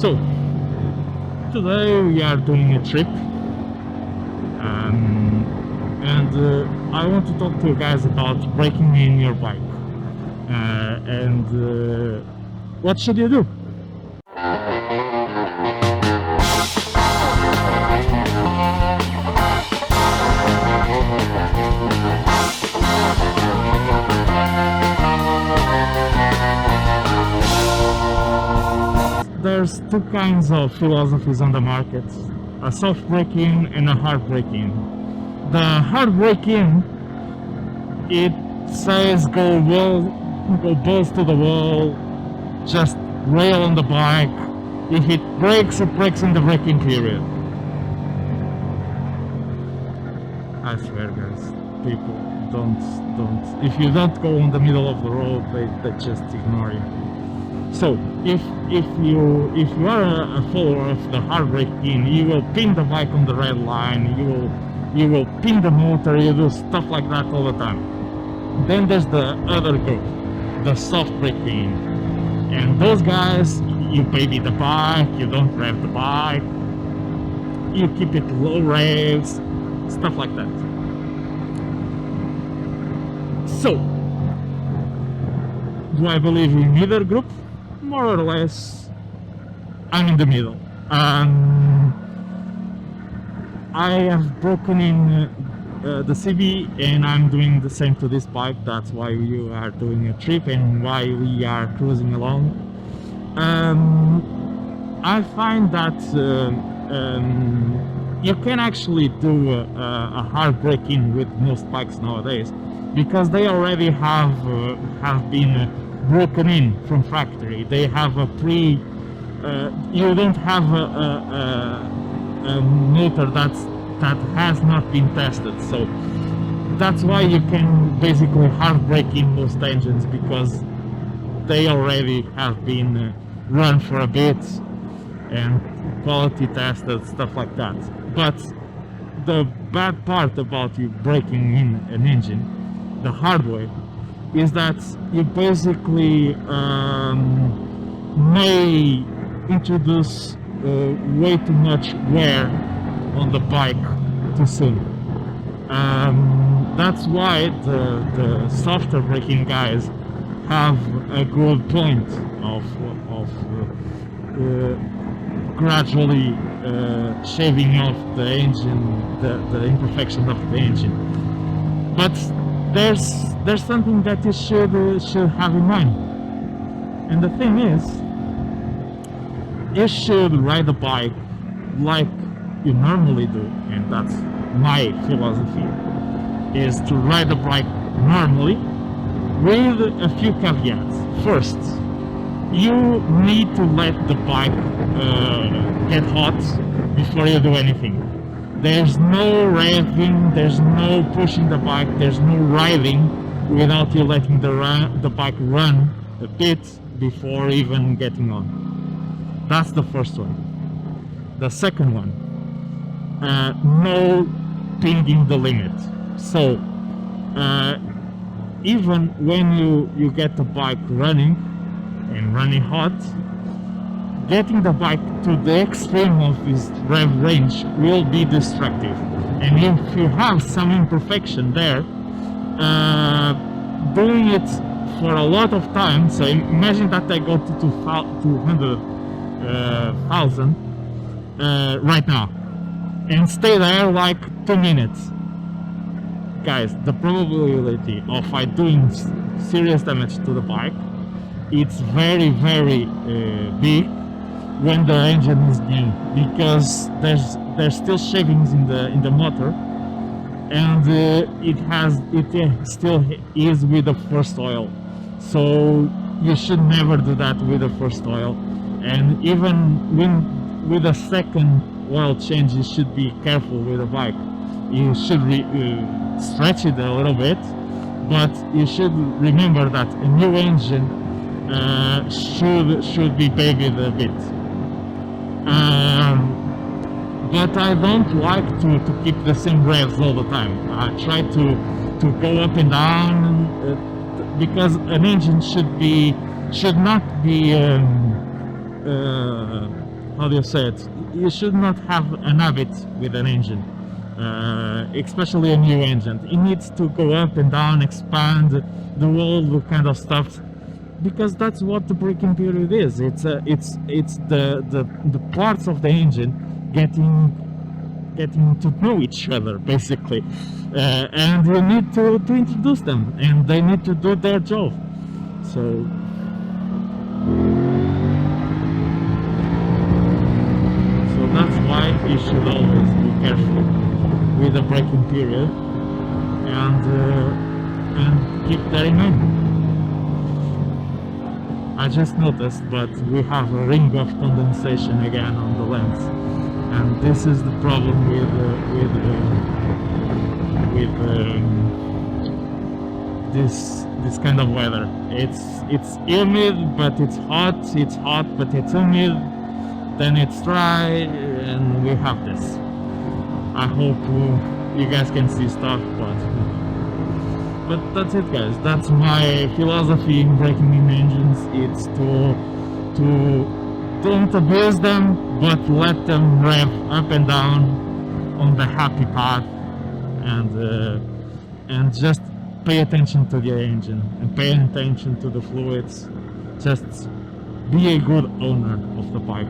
So today we are doing a trip, and I want to talk to you guys about breaking in your bike, and what should you do? There's two kinds of philosophies on the market, a soft break-in and a hard break-in. The hard break-in, it says go balls to the wall, just rail on the bike. If it breaks in the braking period. I swear guys, people don't, if you don't go on the middle of the road, they just ignore you. So if you are a follower of the hard braking, you will pin the bike on the red line, you will pin the motor, you do stuff like that all the time. Then there's the other group, the soft braking, and those guys, you baby the bike, you don't rev the bike, you keep it low revs, stuff like that. So do I believe in either group? More or less, I'm in the middle. I have broken in the CB, and I'm doing the same to this bike. That's why we are doing a trip and why we are cruising along. I find that you can actually do a hard break-in with most bikes nowadays, because they already have been broken in from factory. They have a you don't have a motor that has not been tested, so that's why you can basically hard break in most engines, because they already have been run for a bit and quality tested, stuff like that. But the bad part about you breaking in an engine the hard way is that you basically may introduce way too much wear on the bike too soon. That's why the softer braking guys have a good point of gradually shaving off the engine, the imperfection of the engine. But there's something that you should have in mind, and the thing is, you should ride a bike like you normally do, and that's my philosophy, is to ride a bike normally with a few caveats. First, you need to let the bike get hot before you do anything. There's no revving, there's no pushing the bike, there's no riding without you letting the bike run a bit before even getting on. That's the first one. The second one, no pinging the limit. So even when you get the bike running and running hot, getting the bike to the extreme of this rev range will be destructive. And if you have some imperfection there, doing it for a lot of time, so imagine that I go to 200,000 right now and stay there like 2 minutes. Guys, the probability of I doing serious damage to the bike, it's very big when the engine is new, because there's still shavings in the motor, and it still is with the first oil. So you should never do that with the first oil, and even with a second oil change, you should be careful with the bike. You should stretch it a little bit, but you should remember that a new engine should be babied a bit. But I don't like to keep the same revs all the time. I try to go up and down, because an engine should not be how do you say it? You should not have an habit with an engine, especially a new engine. It needs to go up and down, expand, do all the kind of stuff, because that's what the braking period is. It's the parts of the engine getting to know each other, basically, and you need to introduce them, and they need to do their job. So that's why you should always be careful with the braking period, and keep that in mind. I just noticed, but we have a ring of condensation again on the lens, and this is the problem with this kind of weather. It's humid, but it's hot. It's hot, but it's humid. Then it's dry, and we have this. I hope you guys can see stuff, but that's it, guys. That's my philosophy in braking in engines. It's to don't abuse them, but let them rev up and down on the happy path, and just pay attention to the engine and pay attention to the fluids. Just be a good owner of the bike.